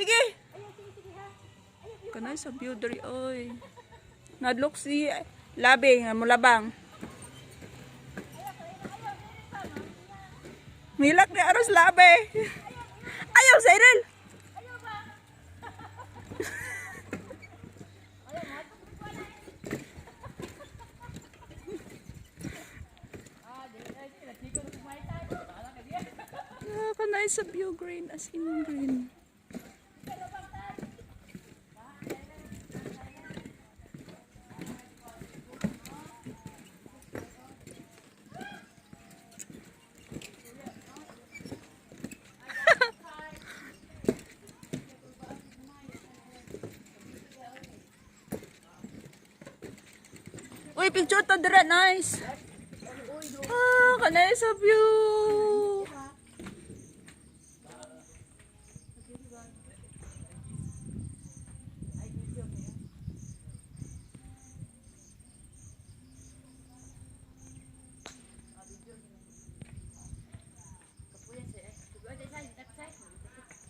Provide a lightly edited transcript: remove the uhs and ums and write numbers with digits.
Sige. Kanay sa view diri oy. Nadlok si labi nga mulabang. Milak ni aros labi. Ayaw, Cyril. Kanay sa view green as in green. Uy, picture to dire, nice. Kanay sa view.